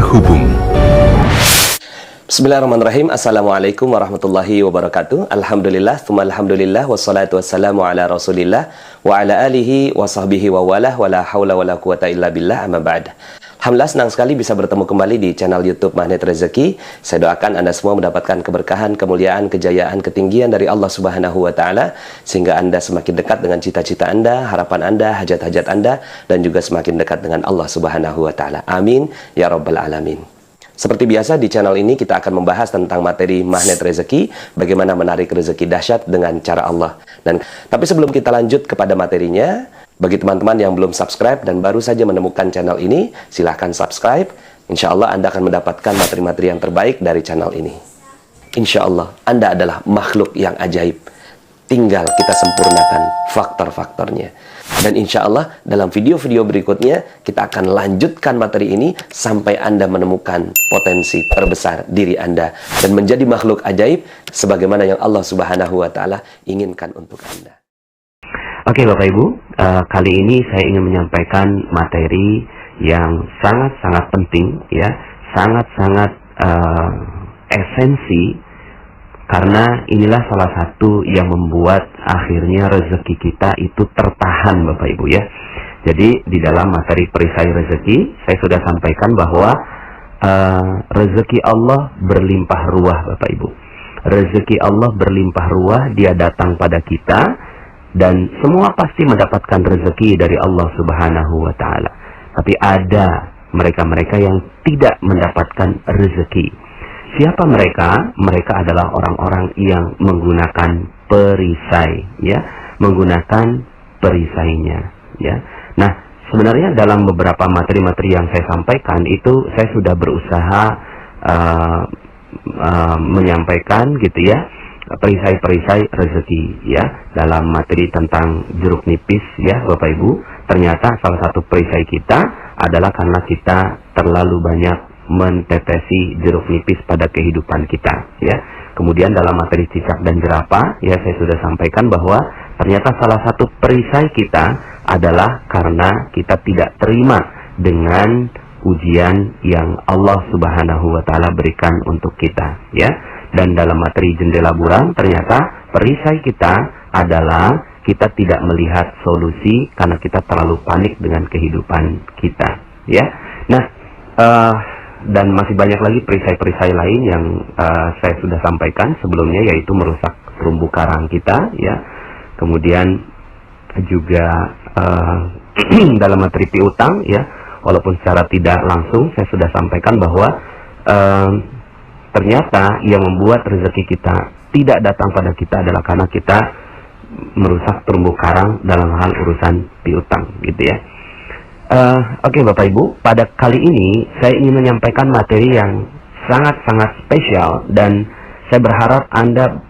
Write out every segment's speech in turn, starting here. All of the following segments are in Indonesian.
terhubung. Bismillahirrahmanirrahim. Assalamualaikum warahmatullahi wabarakatuh. Alhamdulillah, tsumma alhamdulillah, wassalatu wassalamu ala rasulillah wa ala alihi wa sahbihi wa walah, wa la hawla wa la quwata illa billah, amma ba'd. Alhamdulillah, senang sekali bisa bertemu kembali di channel YouTube Magnet Rezeki. Saya doakan Anda semua mendapatkan keberkahan, kemuliaan, kejayaan, ketinggian dari Allah Subhanahu wa Ta'ala, sehingga Anda semakin dekat dengan cita-cita Anda, harapan Anda, hajat-hajat Anda, dan juga semakin dekat dengan Allah Subhanahu wa Ta'ala. Amin ya rabbal alamin. Seperti biasa di channel ini kita akan membahas tentang materi magnet rezeki, bagaimana menarik rezeki dahsyat dengan cara Allah. Tapi sebelum kita lanjut kepada materinya, bagi teman-teman yang belum subscribe dan baru saja menemukan channel ini, silahkan subscribe. Insya Allah Anda akan mendapatkan materi-materi yang terbaik dari channel ini. Insya Allah Anda adalah makhluk yang ajaib. Tinggal kita sempurnakan faktor-faktornya. Dan insya Allah dalam video-video berikutnya kita akan lanjutkan materi ini sampai Anda menemukan potensi terbesar diri Anda dan menjadi makhluk ajaib sebagaimana yang Allah Subhanahu wa Ta'ala inginkan untuk Anda. Oke Bapak Ibu, kali ini saya ingin menyampaikan materi yang sangat-sangat penting, ya, sangat-sangat esensi. Karena inilah salah satu yang membuat akhirnya rezeki kita itu tertahan Bapak Ibu ya. Jadi di dalam materi perisai rezeki saya sudah sampaikan bahwa rezeki Allah berlimpah ruah Bapak Ibu. Rezeki Allah berlimpah ruah, dia datang pada kita dan semua pasti mendapatkan rezeki dari Allah Subhanahu wa Ta'ala. Tapi ada mereka-mereka yang tidak mendapatkan rezeki. Siapa mereka? Mereka adalah orang-orang yang menggunakan perisai, ya, menggunakan perisainya, ya. Nah, sebenarnya dalam beberapa materi-materi yang saya sampaikan itu saya sudah berusaha menyampaikan, gitu ya, perisai-perisai rezeki, ya, dalam materi tentang jeruk nipis, ya, Bapak Ibu. Ternyata salah satu perisai kita adalah karena kita terlalu banyak mentetesi jeruk nipis pada kehidupan kita, ya. Kemudian dalam materi cicak dan jerapah, ya, saya sudah sampaikan bahwa ternyata salah satu perisai kita adalah karena kita tidak terima dengan ujian yang Allah Subhanahu wa Ta'ala berikan untuk kita, ya. Dan dalam materi jendela buram, ternyata perisai kita adalah kita tidak melihat solusi karena kita terlalu panik dengan kehidupan kita, ya. Nah, dan masih banyak lagi perisai-perisai lain yang saya sudah sampaikan sebelumnya, yaitu merusak terumbu karang kita, ya. Kemudian juga dalam materi piutang, ya, walaupun secara tidak langsung saya sudah sampaikan bahwa ternyata yang membuat rezeki kita tidak datang pada kita adalah karena kita merusak terumbu karang dalam hal urusan piutang, gitu ya. Oke Bapak Ibu, pada kali ini saya ingin menyampaikan materi yang sangat-sangat spesial dan saya berharap Anda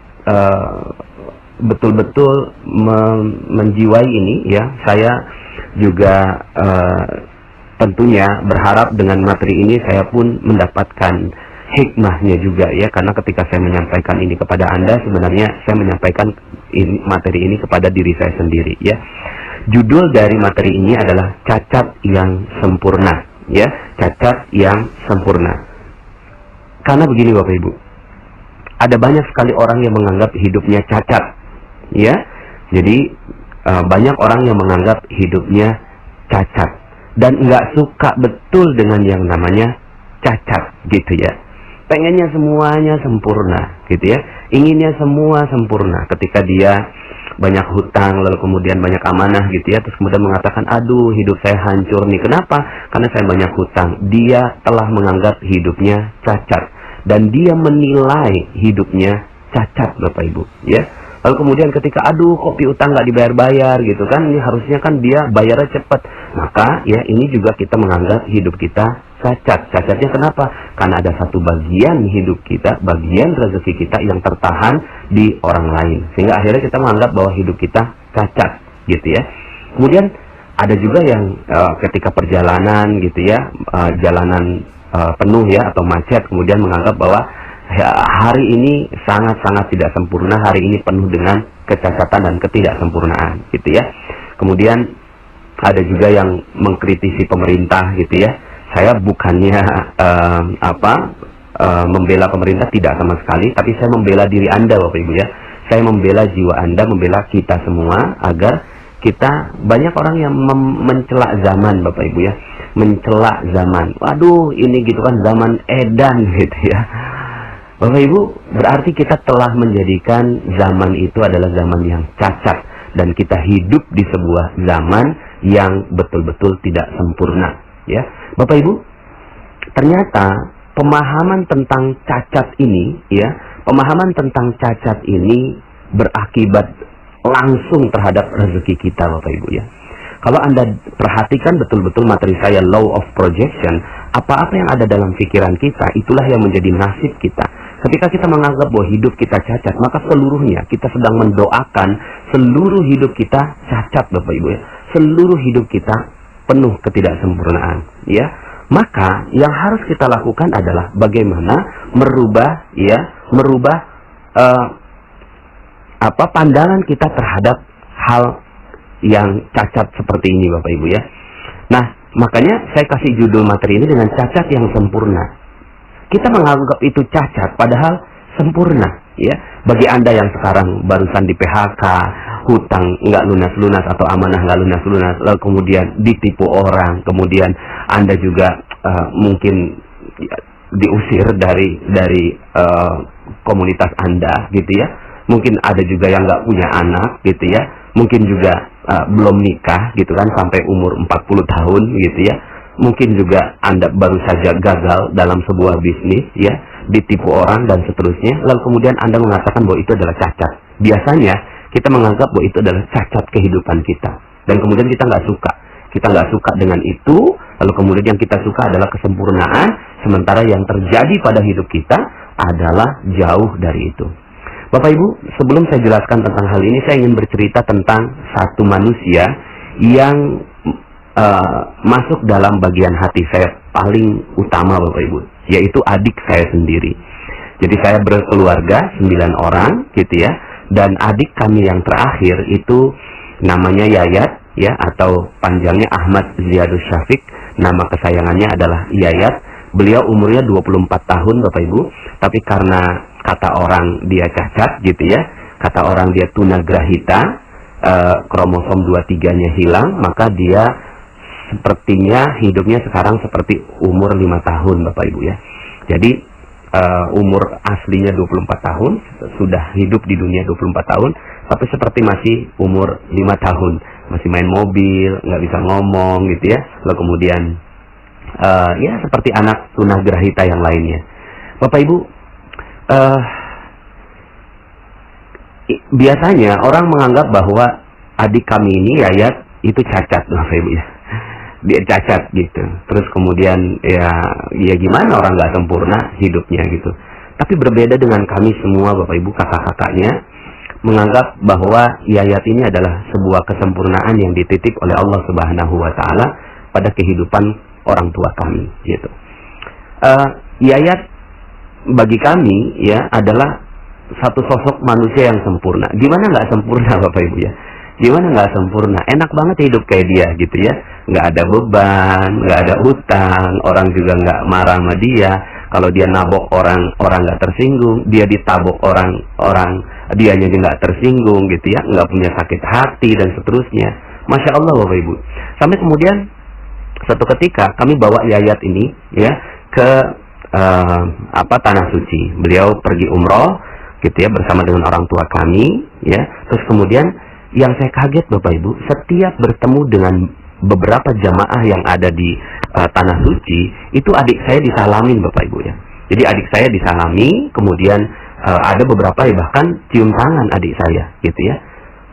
betul-betul menjiwai ini, ya. Saya juga tentunya berharap dengan materi ini saya pun mendapatkan hikmahnya juga, ya, karena ketika saya menyampaikan ini kepada Anda, sebenarnya saya menyampaikan materi ini kepada diri saya sendiri, ya. Judul dari materi ini adalah cacat yang sempurna, ya, cacat yang sempurna. Karena begini Bapak Ibu, ada banyak sekali orang yang menganggap hidupnya cacat, ya. Jadi banyak orang yang menganggap hidupnya cacat dan nggak suka betul dengan yang namanya cacat, gitu ya. Pengennya semuanya sempurna, gitu ya. Inginnya semua sempurna. Ketika dia banyak hutang, lalu kemudian banyak amanah, gitu ya, terus kemudian mengatakan, aduh hidup saya hancur nih. Kenapa? Karena saya banyak hutang. Dia telah menganggap hidupnya cacat dan dia menilai hidupnya cacat Bapak Ibu, ya. Lalu kemudian ketika aduh kok piutang nggak dibayar-bayar, gitu kan, ini harusnya kan dia bayarnya cepat. Maka ya ini juga kita menganggap hidup kita cacat. Cacatnya kenapa? Karena ada satu bagian hidup kita, bagian rezeki kita yang tertahan di orang lain, sehingga akhirnya kita menganggap bahwa hidup kita cacat, gitu ya. Kemudian ada juga yang ketika perjalanan, gitu ya, jalanan penuh, ya, atau macet, kemudian menganggap bahwa hari ini sangat-sangat tidak sempurna, hari ini penuh dengan kecacatan dan ketidaksempurnaan, gitu ya. Kemudian ada juga yang mengkritisi pemerintah, gitu ya, Saya bukannya membela pemerintah, tidak sama sekali, tapi saya membela diri Anda Bapak Ibu ya. Saya membela jiwa Anda, membela kita semua agar kita, banyak orang yang mencela zaman Bapak Ibu ya, mencela zaman. Waduh, ini gitu kan zaman edan gitu ya. Bapak Ibu, berarti kita telah menjadikan zaman itu adalah zaman yang cacat, dan kita hidup di sebuah zaman yang betul-betul tidak sempurna ya. Bapak Ibu, ternyata pemahaman tentang cacat ini ya, pemahaman tentang cacat ini berakibat langsung terhadap rezeki kita Bapak Ibu ya. Kalau Anda perhatikan betul-betul materi saya, law of projection, apa-apa yang ada dalam pikiran kita, itulah yang menjadi nasib kita. Ketika kita menganggap bahwa hidup kita cacat, maka seluruhnya kita sedang mendoakan seluruh hidup kita cacat Bapak Ibu ya. Seluruh hidup kita penuh ketidaksempurnaan ya. Maka yang harus kita lakukan adalah bagaimana merubah pandangan kita terhadap hal yang cacat seperti ini Bapak Ibu ya. Nah, makanya saya kasih judul materi ini dengan cacat yang sempurna. Kita menganggap itu cacat padahal sempurna ya. Bagi Anda yang sekarang barusan di PHK, hutang nggak lunas-lunas atau amanah nggak lunas-lunas, lalu kemudian ditipu orang, kemudian Anda juga mungkin diusir dari komunitas Anda gitu ya. Mungkin ada juga yang nggak punya anak gitu ya. Mungkin juga belum nikah gitu kan sampai umur 40 tahun gitu ya. Mungkin juga Anda baru saja gagal dalam sebuah bisnis ya, ditipu orang dan seterusnya. Lalu kemudian Anda mengatakan bahwa itu adalah cacat. Biasanya kita menganggap bahwa itu adalah cacat kehidupan kita, dan kemudian kita nggak suka. Kita nggak suka dengan itu, lalu kemudian yang kita suka adalah kesempurnaan, sementara yang terjadi pada hidup kita adalah jauh dari itu. Bapak Ibu, sebelum saya jelaskan tentang hal ini, saya ingin bercerita tentang satu manusia yang masuk dalam bagian hati saya paling utama Bapak Ibu, yaitu adik saya sendiri. Jadi saya berkeluarga 9 orang gitu ya, dan adik kami yang terakhir itu namanya Yayat ya, atau panjangnya Ahmad Ziyadus Syafiq. Nama kesayangannya adalah Yayat. Beliau umurnya 24 tahun Bapak Ibu, tapi karena kata orang dia cacat gitu ya, kata orang dia tunagrahita, kromosom 23-nya hilang, maka dia sepertinya hidupnya sekarang seperti umur 5 tahun Bapak Ibu ya. Jadi umur aslinya 24 tahun, sudah hidup di dunia 24 tahun, tapi seperti masih umur 5 tahun, masih main mobil, nggak bisa ngomong gitu ya. Lalu kemudian ya seperti anak tunagrahita yang lainnya. Bapak Ibu, biasanya orang menganggap bahwa adik kami ini Yayat itu cacat Bapak Ibu ya. Dia cacat gitu. Terus kemudian ya gimana, orang nggak sempurna hidupnya gitu. Tapi berbeda dengan kami semua Bapak Ibu, kakak-kakaknya menganggap bahwa Yayat ini adalah sebuah kesempurnaan yang dititip oleh Allah Subhanahu wa taala pada kehidupan orang tua kami gitu. Yayat bagi kami ya adalah satu sosok manusia yang sempurna. Gimana nggak sempurna Bapak Ibu ya? Gimana nggak sempurna? Enak banget hidup kayak dia gitu ya. Nggak ada beban, nggak ada utang, orang juga nggak marah sama dia. Kalau dia nabok orang, orang nggak tersinggung. Dia ditabok orang, dianya nggak tersinggung gitu ya. Nggak punya sakit hati dan seterusnya. Masya Allah Bapak Ibu. Sampai kemudian suatu ketika kami bawa Yayat ini ya ke tanah suci. Beliau pergi umroh gitu ya bersama dengan orang tua kami ya. Terus kemudian yang saya kaget Bapak Ibu, setiap bertemu dengan beberapa jamaah yang ada di tanah suci, itu adik saya disalamin Bapak Ibu ya. Jadi adik saya disalami, kemudian ada beberapa ya bahkan cium tangan adik saya gitu ya.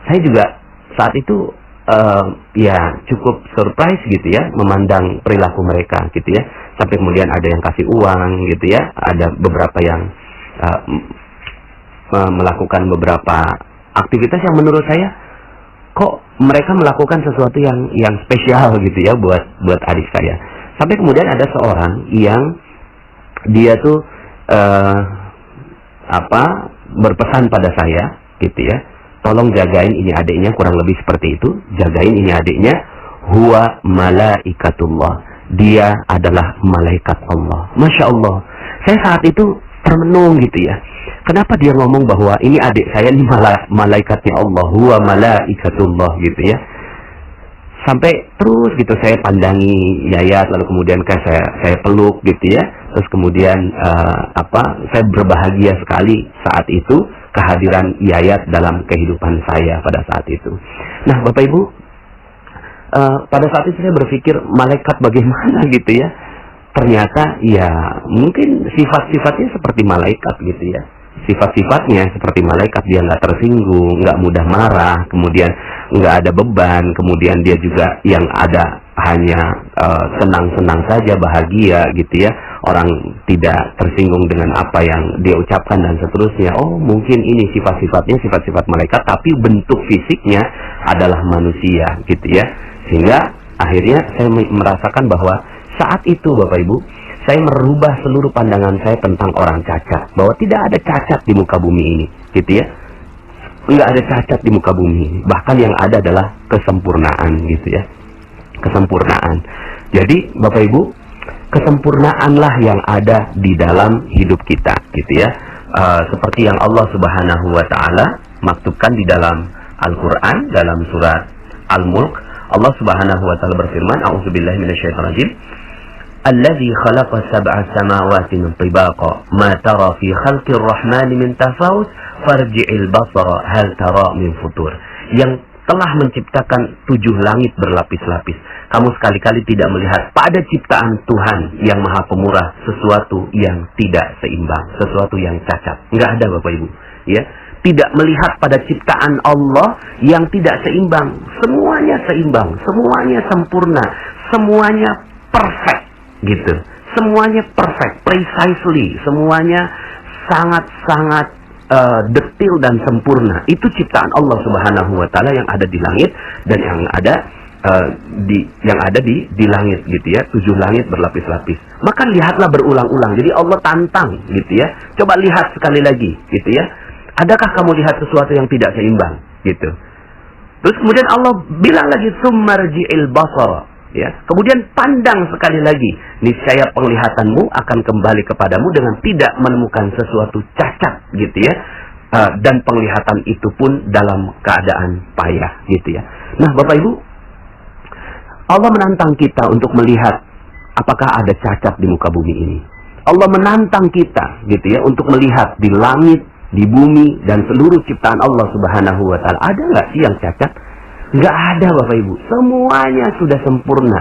Saya juga saat itu ya cukup surprise gitu ya memandang perilaku mereka gitu ya. Sampai kemudian ada yang kasih uang gitu ya, ada beberapa yang melakukan beberapa aktivitas yang menurut saya kok mereka melakukan sesuatu yang spesial gitu ya buat adik saya. Sampai kemudian ada seorang yang dia tuh berpesan pada saya gitu ya, tolong jagain ini adiknya, kurang lebih seperti itu, jagain ini adiknya, huwa malaikatullah. dia adalah malaikat Allah. Masya Allah, saya saat itu termenung gitu ya. Kenapa dia ngomong bahwa ini adik saya ini malaikatnya Allah, huwa malaikatullah gitu ya. Sampai terus gitu saya pandangi Yayat, lalu kemudian saya peluk gitu ya. Terus kemudian saya berbahagia sekali saat itu kehadiran Yayat dalam kehidupan saya pada saat itu. Nah, Bapak Ibu, pada saat itu saya berpikir malaikat bagaimana gitu ya. Ternyata ya mungkin sifat-sifatnya seperti malaikat gitu ya. Sifat-sifatnya seperti malaikat, dia nggak tersinggung, nggak mudah marah, kemudian nggak ada beban, kemudian dia juga yang ada hanya senang-senang saja, bahagia gitu ya. Orang tidak tersinggung dengan apa yang dia ucapkan dan seterusnya. Oh, mungkin ini sifat-sifatnya sifat-sifat malaikat, tapi bentuk fisiknya adalah manusia gitu ya. Sehingga akhirnya saya merasakan bahwa saat itu Bapak Ibu, saya merubah seluruh pandangan saya tentang orang cacat, bahwa tidak ada cacat di muka bumi ini gitu ya. Nggak ada cacat di muka bumi ini. Bahkan yang ada adalah kesempurnaan gitu ya. Kesempurnaan. Jadi Bapak Ibu, kesempurnaanlah yang ada di dalam hidup kita gitu ya. Seperti yang Allah Subhanahu wa taala maktubkan di dalam Al-Qur'an dalam surat Al-Mulk, Allah Subhanahu wa taala berfirman, a'udzubillahi minasyaitonirrajim, alladzi khalaqa sab'a samawati tibaqa ma tara fi khalqir rahmani min tafawut farji'il basara hal tara min futur. Yang telah menciptakan 7 langit berlapis-lapis, kamu sekali-kali tidak melihat pada ciptaan Tuhan yang Maha Pemurah sesuatu yang tidak seimbang, sesuatu yang cacat. Enggak ada Bapak Ibu ya. Tidak melihat pada ciptaan Allah yang tidak seimbang. Semuanya seimbang, semuanya sempurna, semuanya perfect gitu. Semuanya perfect, precisely, semuanya sangat-sangat detil dan sempurna. Itu ciptaan Allah Subhanahu wa taala yang ada di langit dan yang ada di langit gitu ya. 7 langit berlapis-lapis. Maka lihatlah berulang-ulang. Jadi Allah tantang gitu ya. Coba lihat sekali lagi gitu ya. Adakah kamu lihat sesuatu yang tidak seimbang gitu. Terus kemudian Allah bilang lagi summarji'il basara ya. Kemudian pandang sekali lagi, niscaya penglihatanmu akan kembali kepadamu dengan tidak menemukan sesuatu cacat gitu ya. Dan penglihatan itu pun dalam keadaan payah gitu ya. Nah, Bapak Ibu, Allah menantang kita untuk melihat apakah ada cacat di muka bumi ini. Allah menantang kita gitu ya untuk melihat di langit, di bumi, dan seluruh ciptaan Allah Subhanahu wa taala. Ada nggak sih yang cacat? Nggak ada Bapak Ibu. Semuanya sudah sempurna.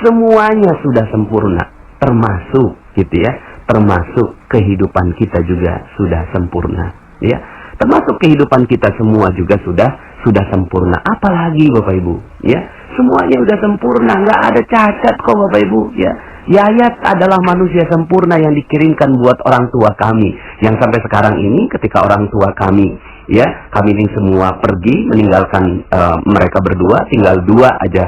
Semuanya sudah sempurna. Termasuk gitu ya. Termasuk kehidupan kita juga sudah sempurna. Ya. Termasuk kehidupan kita semua juga sudah sempurna. Apalagi Bapak Ibu. Ya. Semuanya sudah sempurna. Nggak ada cacat kok Bapak Ibu. Ya. Yayat adalah manusia sempurna yang dikirimkan buat orang tua kami. Yang sampai sekarang ini ketika orang tua kami, ya, kami ini semua pergi meninggalkan mereka berdua, tinggal 2 aja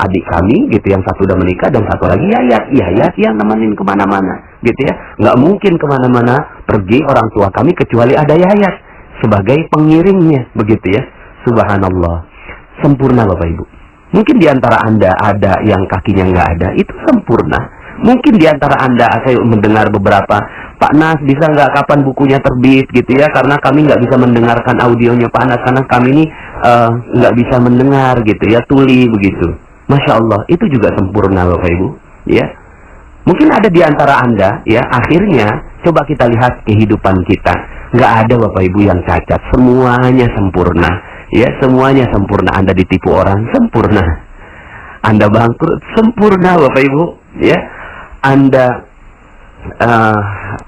adik kami gitu, yang satu udah menikah dan satu lagi Yayat yang nemenin kemana-mana gitu ya. Nggak mungkin kemana-mana pergi orang tua kami kecuali ada Yayat sebagai pengiringnya begitu ya. Subhanallah, sempurna Bapak Ibu. Mungkin di antara Anda ada yang kakinya nggak ada, itu sempurna. Mungkin di antara Anda, saya mendengar beberapa, Pak Nas bisa nggak kapan bukunya terbit gitu ya, karena kami nggak bisa mendengarkan audionya Pak Nas, karena kami ini nggak bisa mendengar gitu ya, tuli begitu. Masya Allah, itu juga sempurna Bapak Ibu ya. Mungkin ada di antara Anda ya, akhirnya coba kita lihat kehidupan kita, nggak ada Bapak Ibu yang cacat, semuanya sempurna. Ya, semuanya sempurna. Anda ditipu orang, sempurna. Anda bangkrut, sempurna Bapak Ibu. Ya, Anda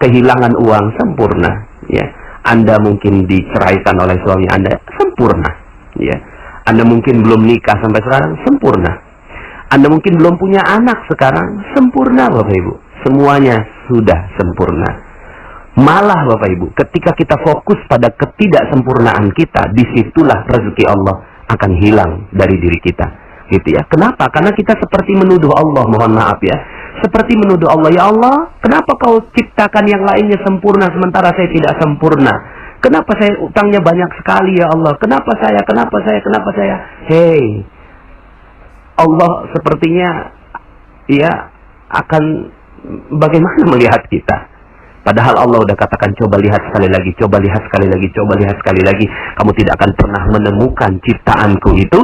kehilangan uang, sempurna. Ya, Anda mungkin diceraikan oleh suami Anda, sempurna. Ya, Anda mungkin belum nikah sampai sekarang, sempurna. Anda mungkin belum punya anak sekarang, sempurna Bapak Ibu. Semuanya sudah sempurna. Malah Bapak Ibu, ketika kita fokus pada ketidaksempurnaan kita, disitulah rezeki Allah akan hilang dari diri kita. Gitu ya. Kenapa? Karena kita seperti menuduh Allah, mohon maaf ya. Seperti menuduh Allah, ya Allah, kenapa kau ciptakan yang lainnya sempurna sementara saya tidak sempurna? Kenapa saya utangnya banyak sekali ya Allah? Kenapa saya? Hei, Allah sepertinya ya akan bagaimana melihat kita. Padahal Allah udah katakan, coba lihat sekali lagi, coba lihat sekali lagi, coba lihat sekali lagi. Kamu tidak akan pernah menemukan ciptaanku itu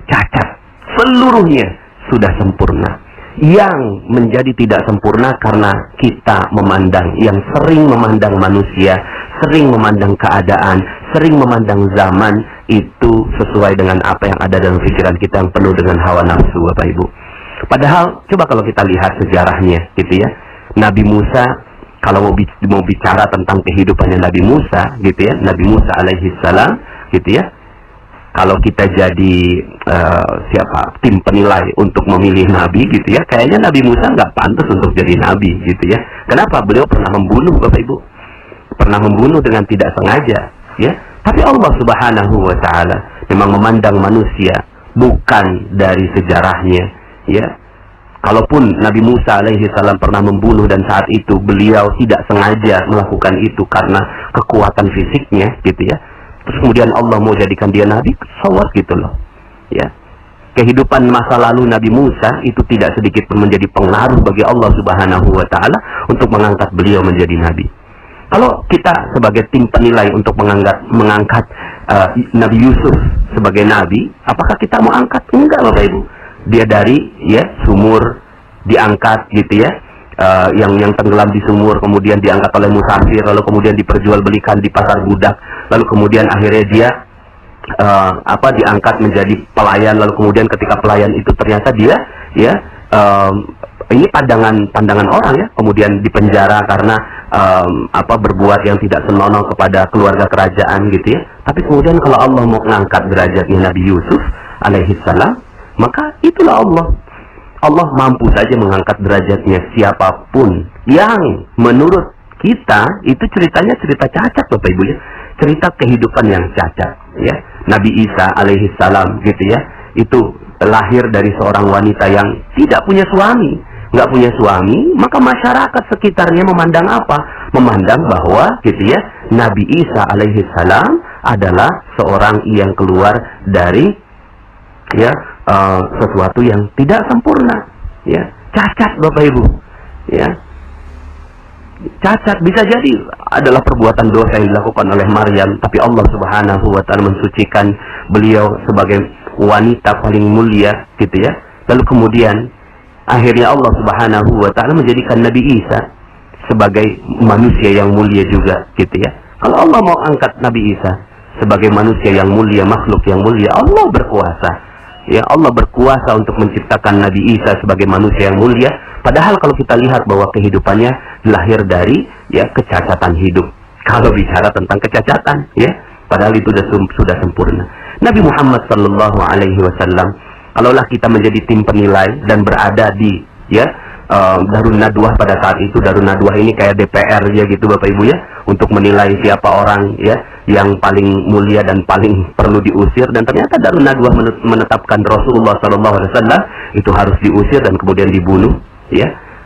cacat. Seluruhnya sudah sempurna. Yang menjadi tidak sempurna karena kita memandang, yang sering memandang manusia, sering memandang keadaan, sering memandang zaman, itu sesuai dengan apa yang ada dalam pikiran kita yang penuh dengan hawa nafsu, Bapak Ibu. Padahal, coba kalau kita lihat sejarahnya, gitu ya. Nabi Musa, kalau mau bicara tentang kehidupannya Nabi Musa, gitu ya, Nabi Musa alaihi salam, gitu ya. Kalau kita jadi tim penilai untuk memilih Nabi, gitu ya, kayaknya Nabi Musa nggak pantas untuk jadi Nabi, gitu ya. Kenapa? Beliau pernah membunuh, Bapak Ibu, pernah membunuh dengan tidak sengaja, ya. Tapi Allah Subhanahu Wa Taala memang memandang manusia bukan dari sejarahnya, ya. Kalaupun Nabi Musa alaihi salam pernah membunuh dan saat itu beliau tidak sengaja melakukan itu karena kekuatan fisiknya, gitu ya. Terus kemudian Allah mau jadikan dia nabi, sawat gitu loh. Ya. Kehidupan masa lalu Nabi Musa itu tidak sedikit pun menjadi pengaruh bagi Allah Subhanahu Wa Taala untuk mengangkat beliau menjadi nabi. Kalau kita sebagai tim penilai untuk mengangkat Nabi Yusuf sebagai nabi, apakah kita mau angkat? Enggak, Bapak Ibu. Dia dari sumur diangkat, gitu ya, yang tenggelam di sumur, kemudian diangkat oleh musafir, lalu kemudian diperjualbelikan di pasar budak, lalu kemudian akhirnya dia diangkat menjadi pelayan, lalu kemudian ketika pelayan itu ternyata dia ini pandangan orang ya, kemudian dipenjara karena berbuat yang tidak senonoh kepada keluarga kerajaan, gitu ya. Tapi kemudian kalau Allah mau mengangkat derajatnya Nabi Yusuf alaihi salam, maka itulah Allah mampu saja mengangkat derajatnya siapapun yang menurut kita itu ceritanya cerita cacat, Bapak Ibu ya, cerita kehidupan yang cacat, ya. Nabi Isa alaihi salam, gitu ya, itu lahir dari seorang wanita yang tidak punya suami, nggak punya suami, maka masyarakat sekitarnya memandang apa? Memandang bahwa, gitu ya, Nabi Isa alaihi salam adalah seorang yang keluar dari sesuatu yang tidak sempurna, ya, cacat, Bapak Ibu, ya, cacat. Bisa jadi adalah perbuatan dosa yang dilakukan oleh Maryam, tapi Allah Subhanahu Wa Taala mensucikan beliau sebagai wanita paling mulia, gitu ya. Lalu kemudian akhirnya Allah Subhanahu Wa Taala menjadikan Nabi Isa sebagai manusia yang mulia juga, gitu ya. Kalau Allah mau angkat Nabi Isa sebagai manusia yang mulia, makhluk yang mulia, Allah berkuasa. Ya, Allah berkuasa untuk menciptakan Nabi Isa sebagai manusia yang mulia. Padahal kalau kita lihat bahwa kehidupannya lahir dari kecacatan hidup. Kalau bicara tentang kecacatan, ya, padahal itu sudah sempurna. Nabi Muhammad sallallahu alaihi wasallam, kalaulah kita menjadi tim penilai dan berada di Darun Nadwah pada saat itu, Darun Nadwah ini kayak DPR ya gitu, Bapak Ibu ya, untuk menilai siapa orang yang paling mulia dan paling perlu diusir, dan ternyata Darun Nadwah menetapkan Rasulullah SAW itu harus diusir dan kemudian dibunuh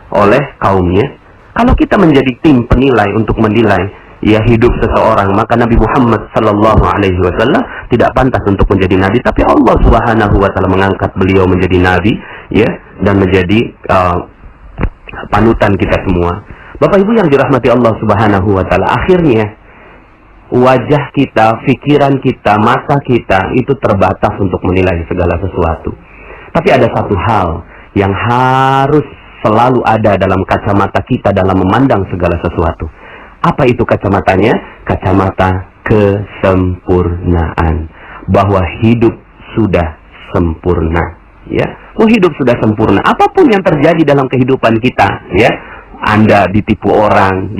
oleh kaumnya. Kalau kita menjadi tim penilai untuk menilai hidup seseorang, maka Nabi Muhammad SAW tidak pantas untuk menjadi nabi, tapi Allah Subhanahu Wa Taala mengangkat beliau menjadi nabi dan menjadi panutan kita semua. Bapak Ibu yang dirahmati Allah Subhanahu Wa Taala, akhirnya wajah kita, pikiran kita, mata kita itu terbatas untuk menilai segala sesuatu. Tapi ada satu hal yang harus selalu ada dalam kacamata kita dalam memandang segala sesuatu. Apa itu kacamatanya? Kacamata kesempurnaan. Bahwa hidup sudah sempurna. Hidup sudah sempurna. Apapun yang terjadi dalam kehidupan kita, Anda ditipu orang,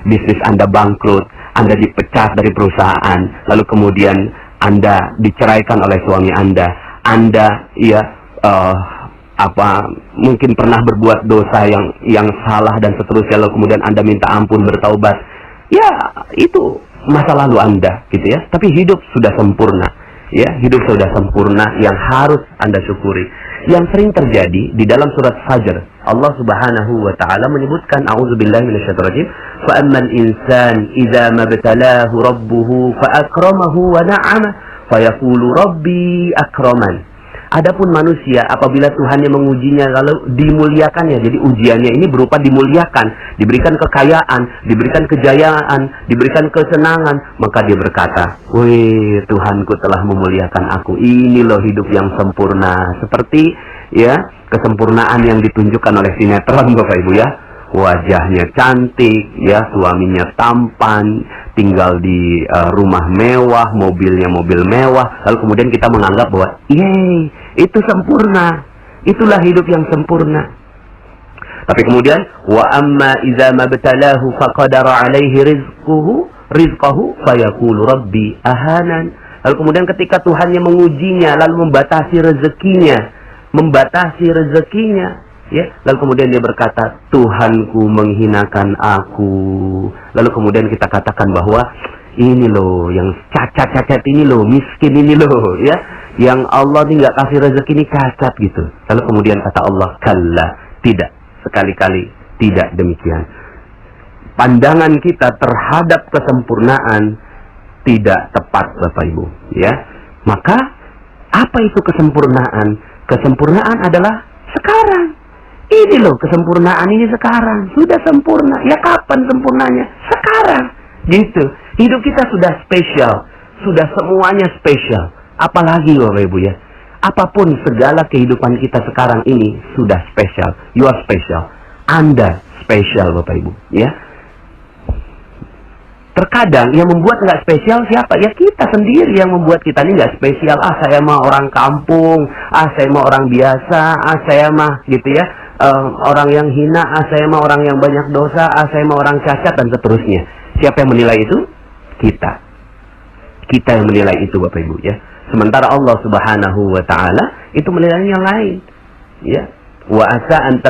bisnis Anda bangkrut, Anda dipecat dari perusahaan, lalu kemudian Anda diceraikan oleh suami Anda mungkin pernah berbuat dosa yang salah dan seterusnya, lalu kemudian Anda minta ampun, bertaubat. Itu masa lalu Anda, gitu ya. Tapi hidup sudah sempurna. Hidup sudah sempurna yang harus Anda syukuri. Yang sering terjadi di dalam surat Fajr, Allah Subhanahu Wa Taala menyebutkan, a'udzubillahi minasyaitonirrajim, fa ammal insan idza mabtalahu rabbuhu fa akramahu wa na'ama fa yaqulu rabbi akraman. Adapun manusia apabila Tuhannya mengujinya lalu dimuliakannya. Jadi ujiannya ini berupa dimuliakan, diberikan kekayaan, diberikan kejayaan, diberikan kesenangan, maka dia berkata, "Wih, Tuhanku telah memuliakan aku. Ini loh hidup yang sempurna." Seperti ya kesempurnaan yang ditunjukkan oleh sinetron, Bapak Ibu ya. Wajahnya cantik, ya, suaminya tampan, tinggal di rumah mewah, mobilnya mobil mewah, lalu kemudian kita menganggap bahwa, yeay, itu sempurna, itulah hidup yang sempurna. Tapi kemudian, wa amma idza mabtalahu faqadara alaihi rizqahu fayaqulu rabbi ahanan. Lalu kemudian ketika Tuhannya mengujinya, lalu membatasi rezekinya, ya, lalu kemudian dia berkata, Tuhanku menghinakan aku. Lalu kemudian kita katakan bahwa ini loh yang cacat-cacat ini loh, miskin ini loh, ya, yang Allah ini nggak kasih rezeki ini cacat gitu. Lalu kemudian kata Allah, kalla, tidak, sekali-kali tidak demikian. Pandangan kita terhadap kesempurnaan tidak tepat, Bapak Ibu, ya. Maka apa itu kesempurnaan? Kesempurnaan adalah sekarang. Ini loh kesempurnaan ini sekarang. Sudah sempurna. Ya kapan sempurnanya? Sekarang. Gitu. Hidup kita sudah spesial. Sudah semuanya spesial. Apalagi Bapak Ibu ya. Apapun segala kehidupan kita sekarang ini sudah spesial. You are special. Anda spesial Bapak Ibu. Ya. Terkadang yang membuat nggak spesial siapa? Ya kita sendiri yang membuat kita ini nggak spesial. Ah saya mah orang kampung. Ah saya mah orang biasa. Ah saya mah gitu ya. Orang yang hina, saya mah orang yang banyak dosa, saya mah orang cacat, dan seterusnya. Siapa yang menilai itu? Kita yang menilai itu Bapak Ibu ya. Sementara Allah Subhanahu wa taala itu menilainya lain. Ya. Wa asa an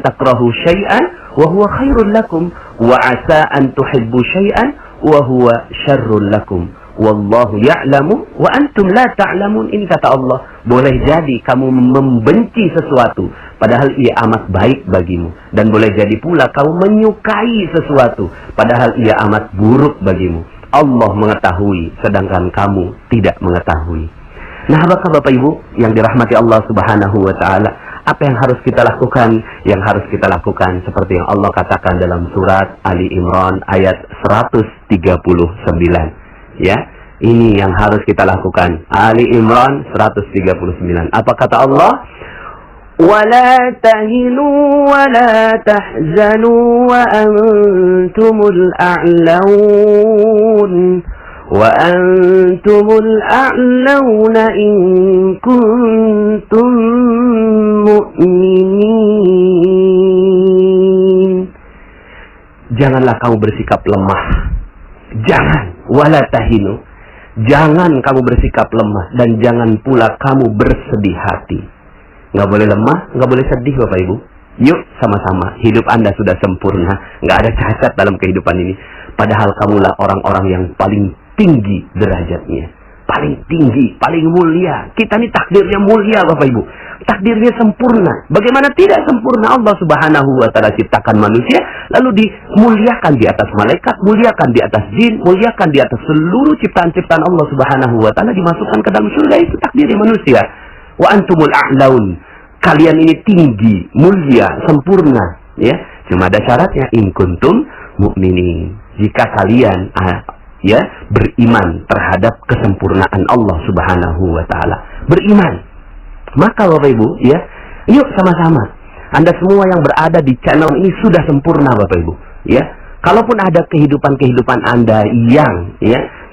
takrahu syai'an wa huwa khairul lakum wa asa an tuhibbu syai'an wa huwa syarrul lakum. Wallahu ya'lamu wa antum la ta'lamun. Ini kata Allah, boleh jadi kamu membenci sesuatu padahal ia amat baik bagimu, dan boleh jadi pula kamu menyukai sesuatu padahal ia amat buruk bagimu. Allah mengetahui sedangkan kamu tidak mengetahui. Nah, apakah Bapak Ibu yang dirahmati Allah Subhanahu wa taala, apa yang harus kita lakukan? Yang harus kita lakukan seperti yang Allah katakan dalam surat Ali Imran ayat 139. Ya, ini yang harus kita lakukan. Ali Imran 139. Apa kata Allah? وَلَا تَهِنُوا وَلَا تَحْزَنُوا وَأَنْتُمُ الْأَعْلَوْنَ وَأَنْتُمُ الْأَعْلَوْنَ إِن كُنْتُمْ مُؤْمِنِينَ. Janganlah kamu bersikap lemah. Jangan, wala tahinu. Jangan kamu bersikap lemah, dan jangan pula kamu bersedih hati. Nggak boleh lemah, nggak boleh sedih Bapak Ibu. Yuk sama-sama, hidup Anda sudah sempurna, nggak ada cacat dalam kehidupan ini. Padahal kamulah orang-orang yang paling tinggi derajatnya, paling tinggi, paling mulia. Kita ini takdirnya mulia Bapak Ibu. Takdirnya sempurna. Bagaimana tidak sempurna? Allah Subhanahu wa taala ciptakan manusia, lalu dimuliakan di atas malaikat, muliakan di atas jin, muliakan di atas seluruh ciptaan-ciptaan Allah Subhanahu wa taala, dimasukkan ke dalam surga. Itu takdirnya manusia. Wa antumul a'laun. Kalian ini tinggi, mulia, sempurna, ya. Cuma ada syaratnya, in kuntum mu'minin. Jika kalian ya beriman terhadap kesempurnaan Allah Subhanahu wa taala. Beriman. Maka Bapak Ibu, ya, yuk sama-sama. Anda semua yang berada di channel ini sudah sempurna Bapak Ibu, ya. Kalaupun ada kehidupan Anda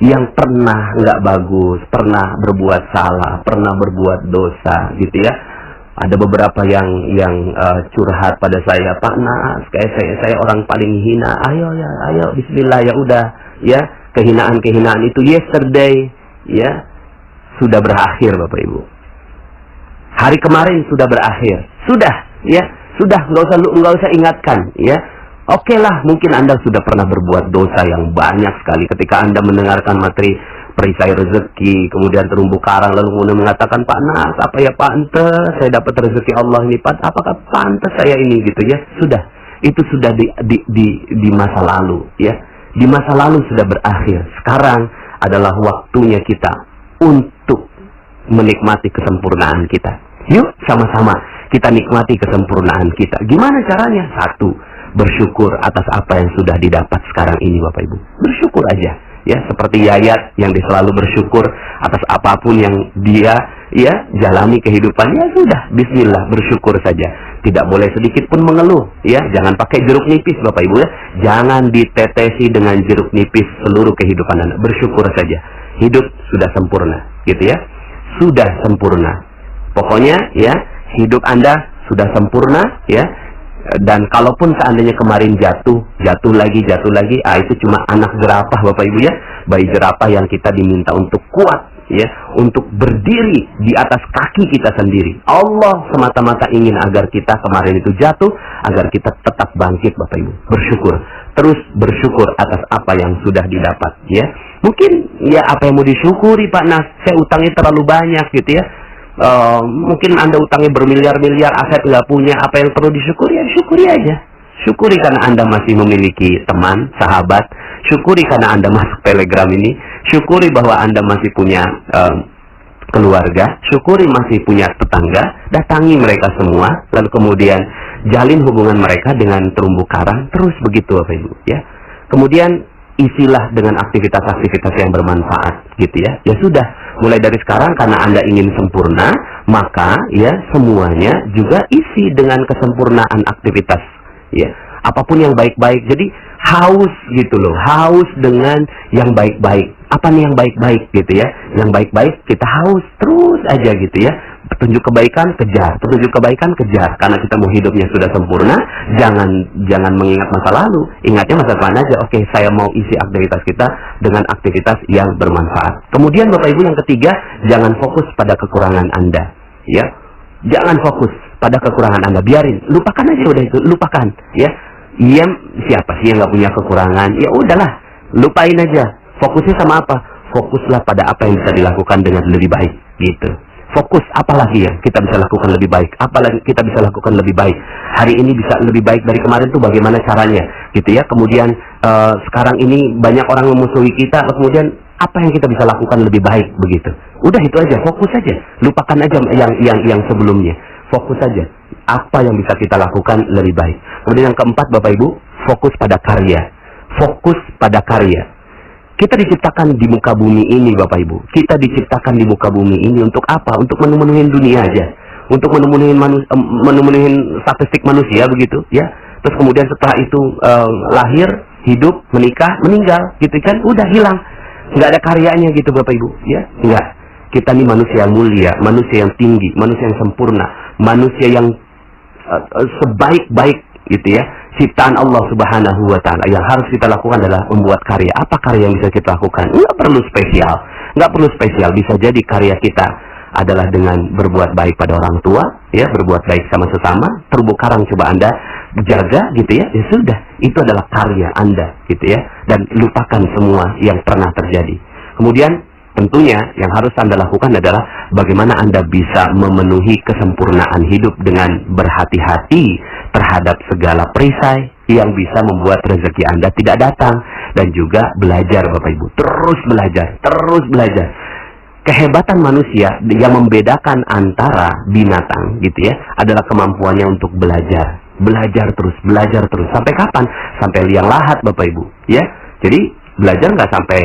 yang pernah nggak bagus, pernah berbuat salah, pernah berbuat dosa, gitu ya. Ada beberapa yang curhat pada saya, Pak Nas, kayak saya orang paling hina. Ayo, Bismillah, ya udah, ya. Kehinaan itu yesterday, ya, sudah berakhir Bapak Ibu. Hari kemarin sudah berakhir, sudah, ya, sudah, nggak usah ingatkan, ya. Oke lah, mungkin Anda sudah pernah berbuat dosa yang banyak sekali. Ketika Anda mendengarkan materi perisai rezeki, kemudian terumbu karang, lalu kemudian mengatakan, Pak Nas, apa ya pantes saya dapat rezeki Allah ini, Pak, apakah pantes saya ini, gitu ya. Sudah, itu sudah di masa lalu, ya. Di masa lalu sudah berakhir. Sekarang adalah waktunya kita untuk menikmati kesempurnaan kita. Yuk sama-sama kita nikmati kesempurnaan kita. Gimana caranya? Satu, bersyukur atas apa yang sudah didapat sekarang ini Bapak Ibu. Bersyukur aja. Ya, seperti Yayat yang dia selalu bersyukur atas apapun yang dia jalani kehidupan. Ya sudah, bismillah, bersyukur saja. Tidak boleh sedikit pun mengeluh, ya. Jangan pakai jeruk nipis Bapak Ibu ya. Jangan ditetesi dengan jeruk nipis seluruh kehidupan Anda. Bersyukur saja. Hidup sudah sempurna, gitu ya. Sudah sempurna. Pokoknya ya, hidup Anda sudah sempurna ya. Dan kalaupun seandainya kemarin jatuh lagi, itu cuma anak jerapah Bapak Ibu ya. Bayi jerapah yang kita diminta untuk kuat ya, untuk berdiri di atas kaki kita sendiri. Allah semata-mata ingin agar kita kemarin itu jatuh, agar kita tetap bangkit Bapak Ibu. Bersyukur, terus bersyukur atas apa yang sudah didapat ya. Mungkin ya apa yang mau disyukuri Pak Nas, saya utangnya terlalu banyak gitu ya. Mungkin Anda utangnya bermiliar-miliar, aset nggak punya, apa yang perlu disyukuri ya syukuri aja. Syukuri karena Anda masih memiliki teman, sahabat. Syukuri karena Anda masuk Telegram ini. Syukuri bahwa Anda masih punya keluarga. Syukuri masih punya tetangga. Datangi mereka semua, lalu kemudian jalin hubungan mereka dengan terumbu karang. Terus begitu Bapak Ibu ya. Kemudian isilah dengan aktivitas-aktivitas yang bermanfaat gitu ya. Ya sudah, mulai dari sekarang karena Anda ingin sempurna, maka ya semuanya juga isi dengan kesempurnaan aktivitas ya. Apapun yang baik-baik. Jadi haus gitu loh, haus dengan yang baik-baik. Apa nih yang baik-baik gitu ya? Yang baik-baik kita haus terus aja gitu ya. Petunjuk kebaikan kejar, petunjuk kebaikan kejar. Karena kita mau hidupnya sudah sempurna, jangan mengingat masa lalu, ingatnya masa depan aja. Oke, saya mau isi aktivitas kita dengan aktivitas yang bermanfaat. Kemudian Bapak Ibu yang ketiga, jangan fokus pada kekurangan Anda, ya. Jangan fokus pada kekurangan Anda, biarin, lupakan aja udah itu, lupakan, ya. Iya, siapa sih yang nggak punya kekurangan? Ya udahlah, lupain aja. Fokusnya sama apa? Fokuslah pada apa yang bisa dilakukan dengan lebih baik, gitu. Fokus apalagi yang kita bisa lakukan lebih baik, apalagi kita bisa lakukan lebih baik. Hari ini bisa lebih baik dari kemarin tuh bagaimana caranya, gitu ya. Kemudian sekarang ini banyak orang memusuhi kita, kemudian apa yang kita bisa lakukan lebih baik begitu. Udah itu aja, fokus aja. Lupakan aja yang sebelumnya. Fokus aja apa yang bisa kita lakukan lebih baik. Kemudian yang keempat Bapak Ibu, fokus pada karya. Fokus pada karya. Kita diciptakan di muka bumi ini Bapak Ibu. Kita diciptakan di muka bumi ini untuk apa? Untuk memenuhi dunia aja. Untuk memenuhi statistik manusia begitu ya. Terus kemudian setelah itu lahir, hidup, menikah, meninggal gitu kan. Udah hilang. Nggak ada karyanya gitu Bapak Ibu ya. Nggak. Kita ini manusia yang mulia, manusia yang tinggi, manusia yang sempurna, manusia yang sebaik-baik gitu ya. Ciptaan Allah Subhanahu wa Ta'ala. Yang harus kita lakukan adalah membuat karya. Apa karya yang bisa kita lakukan? Nggak perlu spesial. Nggak perlu spesial. Bisa jadi karya kita adalah dengan berbuat baik pada orang tua, ya, berbuat baik sama sesama. Terumbu karang coba Anda jaga gitu ya. Ya sudah, itu adalah karya Anda gitu ya. Dan lupakan semua yang pernah terjadi. Kemudian tentunya yang harus Anda lakukan adalah bagaimana Anda bisa memenuhi kesempurnaan hidup dengan berhati-hati terhadap segala perisai yang bisa membuat rezeki Anda tidak datang. Dan juga belajar Bapak Ibu. Terus belajar, terus belajar. Kehebatan manusia yang membedakan antara binatang gitu ya adalah kemampuannya untuk belajar. Belajar terus, belajar terus. Sampai kapan? Sampai liang lahat Bapak Ibu ya. Jadi belajar nggak sampai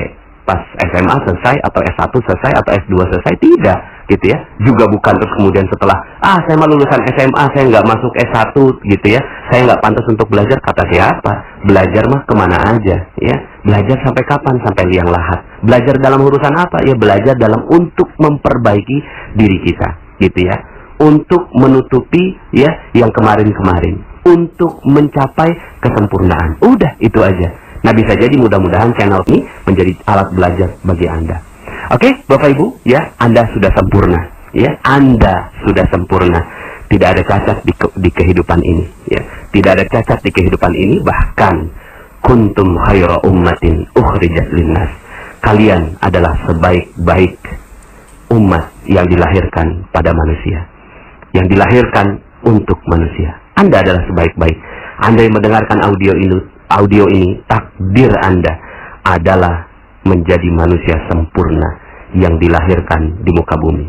pas SMA selesai, atau S1 selesai, atau S2 selesai, tidak gitu ya. Juga bukan terus kemudian setelah saya mah lulusan SMA, saya nggak masuk S1 gitu ya, saya nggak pantas untuk belajar. Kata siapa? Belajar mah kemana aja ya. Belajar sampai kapan? Sampai liang lahat. Belajar dalam urusan apa? Ya belajar dalam untuk memperbaiki diri kita gitu ya, untuk menutupi ya yang kemarin-kemarin, untuk mencapai kesempurnaan. Udah itu aja. Nah, bisa jadi mudah-mudahan channel ini menjadi alat belajar bagi Anda. Oke, Bapak Ibu, ya, Anda sudah sempurna, ya, Anda sudah sempurna. Tidak ada cacat di kehidupan ini, ya. Tidak ada cacat di kehidupan ini, bahkan kuntum khaira ummatin ukhrijat linnas. Kalian adalah sebaik-baik umat yang dilahirkan pada manusia, yang dilahirkan untuk manusia. Anda adalah sebaik-baik. Anda yang mendengarkan audio ini, takdir Anda adalah menjadi manusia sempurna yang dilahirkan di muka bumi.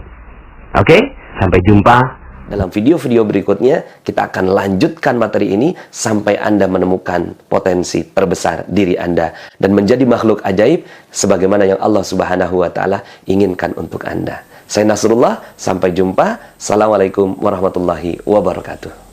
Oke, sampai jumpa. Dalam video-video berikutnya, kita akan lanjutkan materi ini sampai Anda menemukan potensi terbesar diri Anda dan menjadi makhluk ajaib sebagaimana yang Allah Subhanahu wa Ta'ala inginkan untuk Anda. Saya Nasrullah, sampai jumpa. Assalamualaikum warahmatullahi wabarakatuh.